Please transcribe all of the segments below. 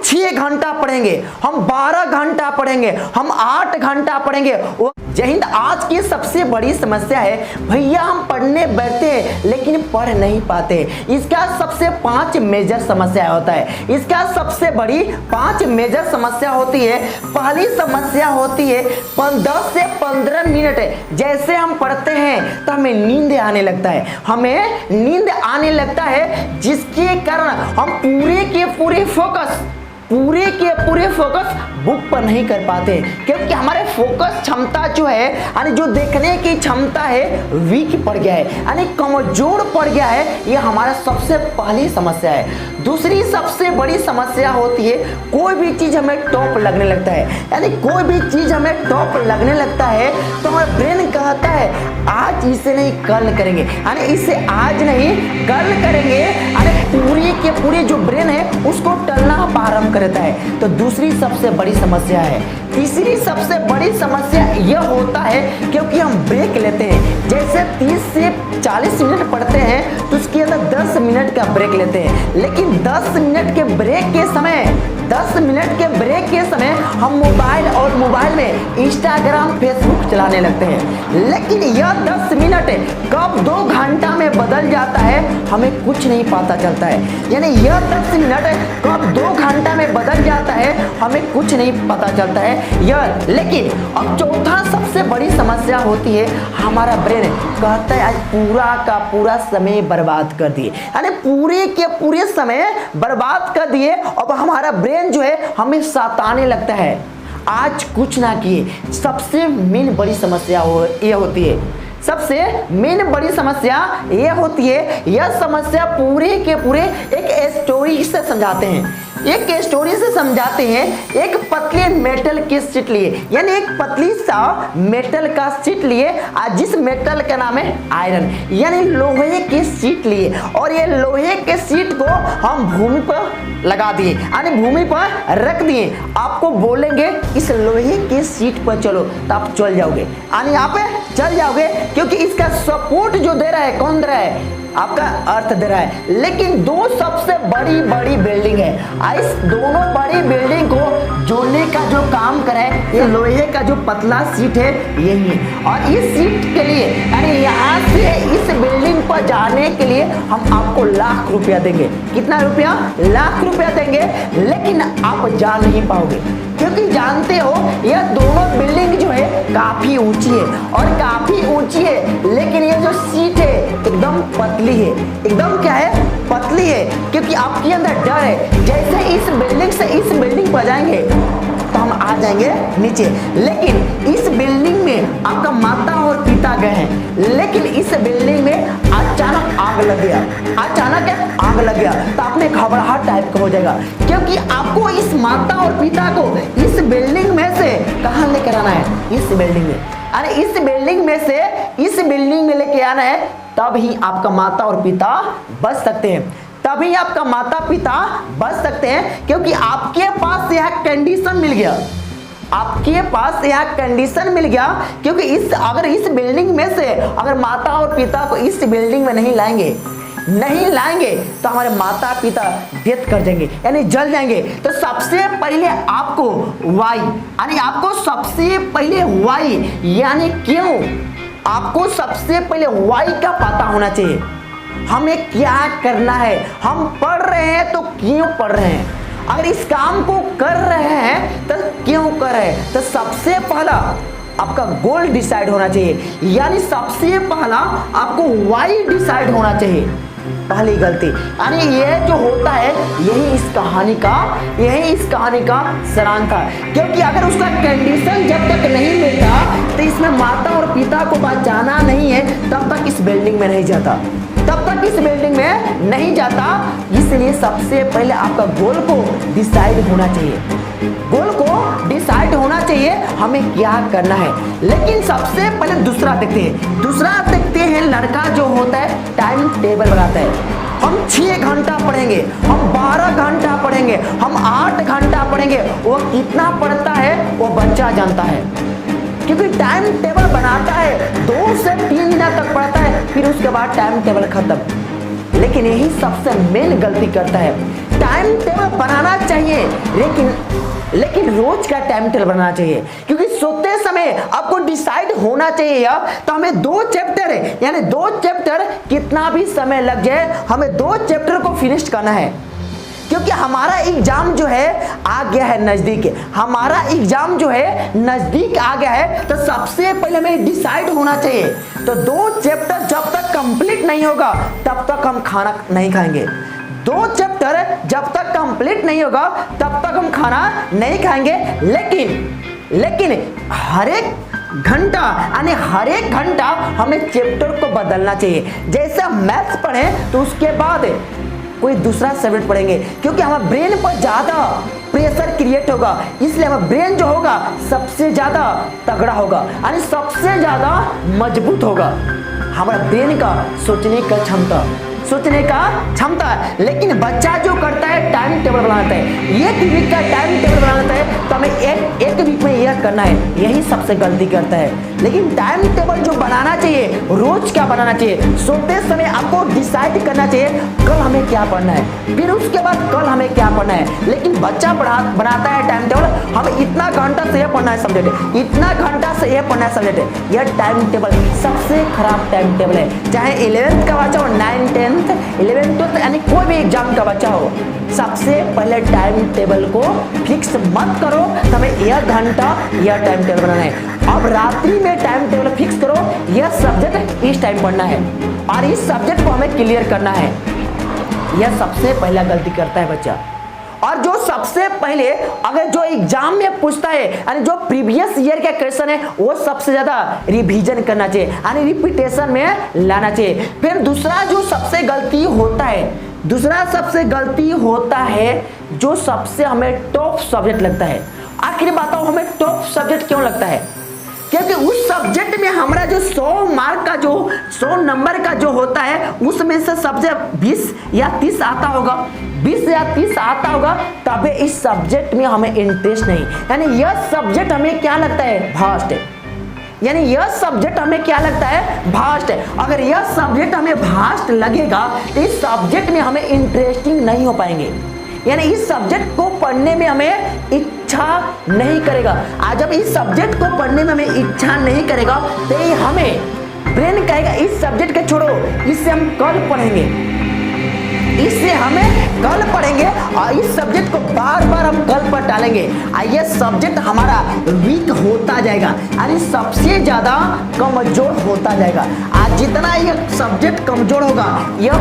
6 घंटा पढ़ेंगे, हम 12 घंटा पढ़ेंगे, हम 8 घंटा पढ़ेंगे। जय हिंद। आज की सबसे बड़ी समस्या है भैया हम पढ़ने बैठते हैं लेकिन पढ़ नहीं पाते। इसका सबसे 5 मेजर समस्या होता है। इसका सबसे बड़ी 5 मेजर समस्या होती है। पहली समस्या होती है 10 से 15 मिनट जैसे हम पढ़ते हैं तो हमें नींद आने लगता है, हमें नींद आने लगता है, जिसके कारण हम पूरे के पूरे फोकस बुक पर नहीं कर पाते, क्योंकि हमारे फोकस क्षमता जो है यानी जो देखने की क्षमता है वीक पड़ गया है, यानी कमजोर पड़ गया है। यह हमारा सबसे पहली समस्या है। दूसरी सबसे बड़ी समस्या होती है कोई भी चीज हमें टॉप लगने लगता है, यानी कोई भी चीज हमें टॉप लगने लगता है तो हमारा ब्रेन कहता है आज इसे नहीं कल करेंगे, यानी इसे आज नहीं कल करेंगे, यानी पूरी के पूरी जो ब्रेन है उसको टलना प्रारंभ करता है। तो दूसरी सबसे बड़ी समस्या है। तीसरी सबसे बड़ी समस्या यह होता है क्योंकि हम ब्रेक लेते हैं, जैसे 30 से 40 मिनट पढ़ते हैं तो उसके अंदर 10 मिनट का ब्रेक लेते हैं, लेकिन 10 मिनट के ब्रेक के समय हम मोबाइल में इंस्टाग्राम फेसबुक चलाने लगते हैं, लेकिन यह 10 मिनट कब 2 घंटा में बदल जाता है हमें कुछ नहीं पता चलता है। यानी यह 10 मिनट कब 2 घंटा में बदल जाता है हमें कुछ नहीं पता चलता है यह। लेकिन अब चौथा सबसे बड़ी समस्या होती है हमारा ब्रेन कहता है आज पूरा का पूरा समय बर्बाद कर दिए, यानी पूरे के पूरे समय बर्बाद कर दिए। अब हमारा ब्रेन जो है हमें सताने लगता है आज कुछ ना किए। सबसे मेन बड़ी समस्या ये होती है, सबसे मेन बड़ी समस्या ये होती है, यह समस्या पूरे के पूरे एक स्टोरी से समझाते हैं। एक स्टोरी से समझाते हैं। एक पतली मेटल की शीट लिए, यानी एक पतली सा मेटल का शीट लिए, जिस मेटल का नाम है आयरन, यानी लोहे की शीट लिए, और ये लोहे के शीट को हम भूमि पर लगा दिए, यानी भूमि पर रख दिए। आपको बोलेंगे इस लोहे के शीट पर चलो तो आप चल जाओगे, यानी आप चल जाओगे, क्योंकि इसका सपोर्ट जो दे रहा है कौन दे रहा है? आपका अर्थ दे रहा है। लेकिन दो सबसे बड़ी बिल्डिंग है, इस दोनों बड़ी बिल्डिंग को जोड़ने का जो काम करे ये लोहे का जो पतला सीट है यही है। और इस सीट के लिए यानी यहाँ से इस बिल्डिंग पर जाने के लिए हम आपको लाख रुपया देंगे। कितना रुपया? लाख रुपया देंगे, लेकिन आप जा नहीं पाओगे, क्योंकि जानते हो यह दोनों बिल्डिंग जो है काफी ऊंची है और काफी ऊंची है, लेकिन ये जो सीट है एकदम पतली है। एकदम क्या है? पतली है, क्योंकि आपके अंदर डर है जैसे इस बिल्डिंग से इस बिल्डिंग पर जाएंगे तो हम आ जाएंगे नीचे। लेकिन इस बिल्डिंग में आपका माता और पिता गए हैं, लेकिन इस बिल्डिंग में अचानक आग लग गया, अचानक आग लग गया तो आपने घबराहट टाइप का हो जाएगा, क्योंकि आपको इस माता और पिता को इस बिल्डिंग में से कहां लेकर आना है? इस बिल्डिंग में। अरे इस बिल्डिंग में से इस बिल्डिंग में लेके आना है, तब ही आपका माता और पिता बच सकते हैं, तभी आपका माता पिता बच सकते हैं, क्योंकि आपके पास यह कंडीशन मिल गया। आपके पास यह कंडीशन मिल गया, क्योंकि अगर इस बिल्डिंग में से अगर माता और पिता को इस बिल्डिंग में नहीं लाएंगे तो हमारे माता पिता डेथ कर जाएंगे, यानी जल जाएंगे। तो सबसे पहले आपको वाई, यानी आपको सबसे पहले वाई यानी क्यों, आपको सबसे पहले वाई का पता होना चाहिए। हमें क्या करना है, हम पढ़ रहे हैं तो क्यों पढ़ रहे हैं, अगर इस काम को कर रहे हैं तो क्यों कर रहे हैं। तो सबसे पहला आपका गोल डिसाइड होना चाहिए, यानी सबसे पहला आपको वाई डिसाइड होना चाहिए। पहली गलती, यानी ये जो होता है यही इस कहानी का सारांश था, क्योंकि अगर उसका कंडीशन जब तक नहीं मिलता तो इसमें माता और पिता को बचाना नहीं है, तब तक इस बिल्डिंग में नहीं जाता, इसलिए सबसे पहले आपका गोल को डिसाइड होना चाहिए, हमें क्या करना है। लेकिन सबसे पहले दूसरा देखते हैं लड़का जो होता है टाइम टेबल बनाता है। हम 6 घंटा पढ़ेंगे, हम 12 घंटा पढ़ेंगे, हम 8 घंटा पढ़ेंगे, वो कितना पढ़ता है वो बच्चा जानता है, क्योंकि टाइम टेबल बनाता है 2 से 3 मिनट तक पढ़ता है, फिर उसके बाद टाइम टेबल खत्म। लेकिन यही सबसे मेन गलती करता है। टाइम टेबल बनाना चाहिए, लेकिन रोज का टाइम टेबल बनाना चाहिए, क्योंकि सोते समय आपको डिसाइड होना चाहिए यार, तो हमें 2 चैप्टर है, यानी 2 चैप्टर कितना भी समय लग जाए, हमें 2 चैप्टर को फिनिश करना है, क्योंकि हमारा एग्जाम जो है आ गया है नजदीक, हमारा एग्जाम जो है नजदीक आ गया है, तो सबसे पहले हमें डिसाइड होना चाहिए। तो 2 चैप्टर जब तक कंप्लीट नहीं होगा तब तक हम खाना नहीं खाएंगे। 2 चैप्टर जब तक कंप्लीट नहीं होगा तब तक हम खाना नहीं खाएंगे। लेकिन हर एक घंटा, यानी हर एक घंटा हमें चैप्टर को बदलना चाहिए। जैसे हम मैथ्स पढ़े तो उसके बाद कोई दूसरा सब्जेक्ट पढ़ेंगे, क्योंकि हमारे ब्रेन पर ज्यादा प्रेशर क्रिएट होगा, इसलिए हमारा ब्रेन जो होगा सबसे ज्यादा तगड़ा होगा, यानी सबसे ज्यादा मजबूत होगा हमारा ब्रेन का सोचने का क्षमता। लेकिन बच्चा जो करता है टाइम टेबल बनाता है, एक वीक का टाइम टेबल बनाता है, तो हमें एक वीक में यह करना है, यही सबसे गलती करता है। लेकिन टाइम टेबल जो बनाना चाहिए रोज का बनाना चाहिए। सोते समय आपको डिसाइड करना चाहिए कल हमें क्या पढ़ना है, फिर उसके बाद कल हमें क्या पढ़ना है। लेकिन बच्चा बनाता है टाइम टेबल, हमें इतना घंटा से यह पढ़ना है सब्जेक्ट, इतना घंटा से यह पढ़ना है सब्जेक्ट। यह टाइम टेबल सबसे खराब टाइम टेबल है। चाहे 11th का बच्चा हो, 9th 10th 11th 12th, यानी कोई भी एग्जाम का बच्चा हो, सबसे पहले टाइम टेबल को फिक्स मत करो, हमें यह घंटा यह टाइम टेबल बनाना है। अब रात्रि में टाइम टेबल फिक्स करो, यह सब्जेक्ट इस टाइम पढ़ना है और इस सब्जेक्ट को हमें क्लियर करना है। यह सबसे पहला गलती करता है बच्चा। और जो सबसे पहले अगर जो एग्जाम में पूछता है, यानी जो प्रीवियस ईयर का क्वेश्चन है, वो सबसे ज्यादा रिवीजन करना चाहिए, यानी रिपीटेशन में लाना चाहिए। फिर दूसरा जो सबसे गलती होता है, जो सबसे हमें टॉप सब्जेक्ट लगता है। आखिर बताओ हमें टॉप सब्जेक्ट क्यों लगता है? क्योंकि उस सब्जेक्ट में हमारा जो 100 नंबर का जो होता है, उसमें से सबसे 20 या 30 आता होगा, 20 या 30 आता होगा, तब इस सब्जेक्ट में हमें इंटरेस्ट नहीं, यानी यह सब्जेक्ट हमें क्या लगता है? भास्ट। यानी यह सब्जेक्ट हमें क्या लगता है? भास्ट। अगर यह सब्जेक्ट हमें भास्ट लगेगा तो इस सब्जेक्ट में हमें इंटरेस्टिंग नहीं हो पाएंगे, यानी इस सब्जेक्ट को पढ़ने में हमें इच्छा नहीं करेगा। आज जब इस सब्जेक्ट को पढ़ने में हमें इच्छा नहीं करेगा तो ये हमें ब्रेन कहेगा इस सब्जेक्ट को छोड़ो, इससे हम कल पढ़ेंगे, इससे हमें कल पढ़ेंगे, और इस सब्जेक्ट को बार बार हम कल पर टालेंगे, ये सब्जेक्ट हमारा वीक होता जाएगा, यानी सबसे ज्यादा कमजोर होता जाएगा। आज जितना यह सब्जेक्ट कमजोर होगा, यह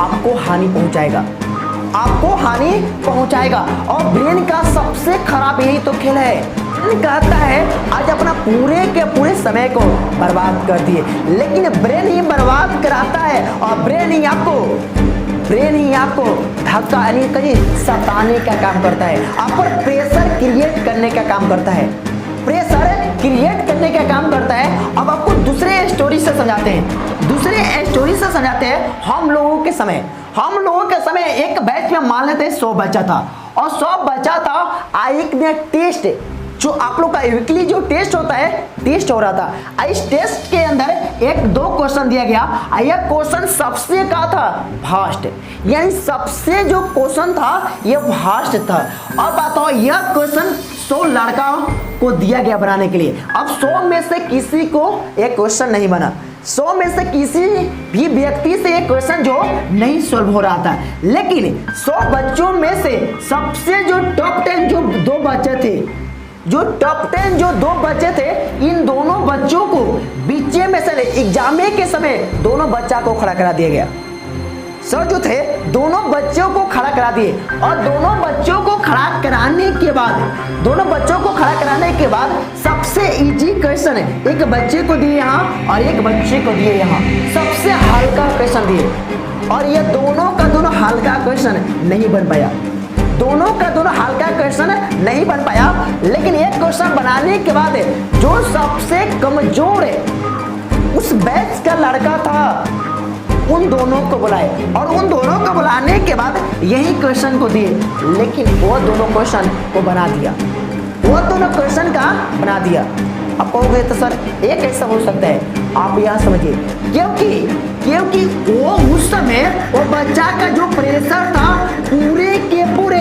आपको हानि पहुंचाएगा। और ब्रेन का सबसे खराब यही तो खेल है, कहता है आज अपना पूरे के पूरे समय को बर्बाद कर दिए, लेकिन ब्रेन ही बर्बाद कराता है, और ब्रेन ही आपको धक्का यानी कहीं सताने का काम करता है, आप पर प्रेशर क्रिएट करने का काम करता है, अब आपको दूसरे स्टोरी से समझाते हैं। हम लोगों के समय एक बैच में मान लेते हैं 100 बच्चा था, और 100 बच्चा था, एक ने टेस्ट जो आप लोग का वीकली जो टेस्ट होता है, टेस्ट हो रहा था। इस टेस्ट के अंदर 1-2 क्वेश्चन दिया गया, यह क्वेश्चन सबसे का था? भास्ट, यानी सबसे जो क्वेश्चन था यह भास्ट था। अब बताओ यह क्वेश्चन 100 लड़का को दिया गया बनाने के लिए, अब 100 में से किसी को एक क्वेश्चन नहीं बना, 100 में से किसी भी व्यक्ति से एक क्वेश्चन जो नहीं सॉल्व हो रहा था। लेकिन 100 बच्चों में से सबसे जो टॉप 10 जो 2 बच्चे थे, इन दोनों बच्चों को बीचे में से एग्जाम के समय दोनों बच्चा को खड़ा करा दिया गया। सर जो थे दोनों बच्चों को खड़ा करा दिए, और दोनों बच्चों को खड़ा कराने के बाद सबसे इजी क्वेश्चन एक बच्चे को दिए यहाँ और एक बच्चे को दिए यहाँ, सबसे हल्का क्वेश्चन दिए, और ये दोनों का दोनों हल्का क्वेश्चन नहीं बन पाया। लेकिन एक क्वेश्चन बनाने के बाद जो सबसे कमजोर उस बैच का लड़का था, उन दोनों को बुलाए, और उन दोनों को बुलाने के बाद यही क्वेश्चन को दिए, लेकिन वो दोनों क्वेश्चन को बना दिया। अब कहोगे तो सर ये कैसा हो सकता है? आप यह समझिए, क्योंकि वो उस समय वो बच्चा का जो प्रेशर था पूरे के पूरे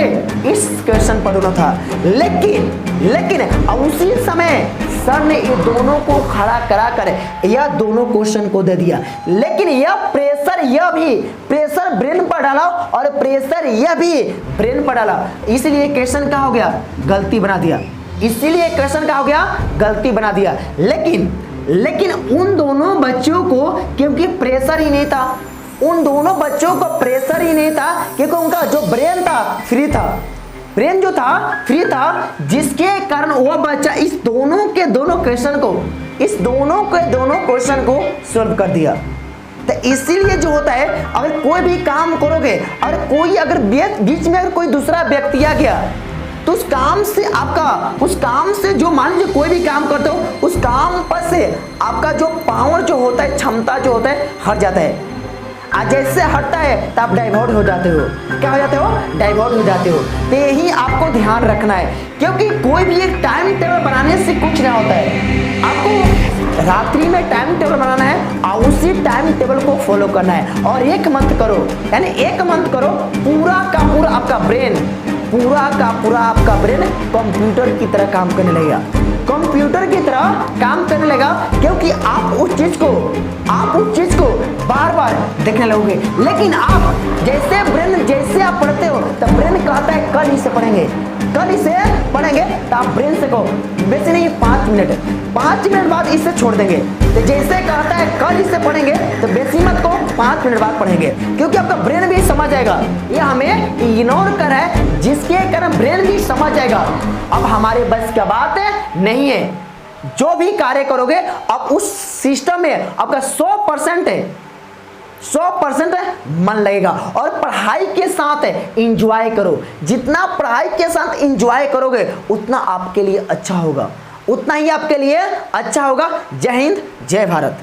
इस क्वेश्चन पर दोनों था, लेकिन उसी समय सर ने ये दोनों को खड़ा करा कर यह दोनों क्वेश्चन को दे दिया, लेकिन यह प्रेशर ब्रेन पर डाला और प्रेशर यह भी ब्रेन पर डाला, इसलिए क्वेश्चन क्या हो गया, गलती बना दिया। इसीलिए क्वेश्चन क्या हो गया, गलती बना दिया। लेकिन उन दोनों बच्चों को क्योंकि प्रेशर ही नहीं था, उन दोनों बच्चों को प्रेशर ही नहीं था, क्योंकि उनका जो ब्रेन था फ्री था, ब्रेन जो था फ्री था, जिसके कारण वो बच्चा इस दोनों के दोनों क्वेश्चन को सॉल्व कर दिया। तो इसीलिए जो होता है, अगर कोई भी काम करोगे और कोई अगर बीच में अगर कोई दूसरा व्यक्ति आ गया तो उस काम से जो मान लीजिए कोई भी काम करते हो, उस काम पर से आपका जो पावर जो होता है, क्षमता जो होता है, हट जाता है। आज जैसे हटता है तो आप डाइवर्ट हो जाते हो। क्या हो जाते हो? डाइवर्ट हो जाते हो। तो यही आपको ध्यान रखना है, क्योंकि कोई भी एक टाइम टेबल बनाने से कुछ नहीं होता है। आपको रात्रि में टाइम टेबल बनाना है और उसी टाइम टेबल को फॉलो करना है और एक मंथ करो, यानी एक मंथ करो, पूरा का पूरा आपका ब्रेन कंप्यूटर की तरह काम करने लगेगा, कंप्यूटर की तरह काम करने लगेगा, क्योंकि आप उस चीज को बार बार देखने लगोगे। लेकिन आप जैसे आप पढ़ते हो तो ब्रेन कहता है कल इसे पढ़ेंगे तो आप ब्रेन से कहो वैसे नहीं 5 मिनट बाद इसे छोड़ देंगे। तो जैसे कहता है कल इसे पढ़ेंगे तो बेसी मत को 5 मिनट बाद पढ़ेंगे, क्योंकि आपका ब्रेन भी समझ जाएगा ये हमें इग्नोर कर है, जिसके कारण ब्रेन भी समझ जाएगा अब हमारे बस की बात नहीं है। जो भी कार्य करोगे अब उस सिस्टम में आपका 100% मन लगेगा और पढ़ाई के साथ एंजॉय करो। जितना पढ़ाई के साथ एंजॉय करोगे उतना आपके लिए अच्छा होगा, जय हिंद, जय भारत।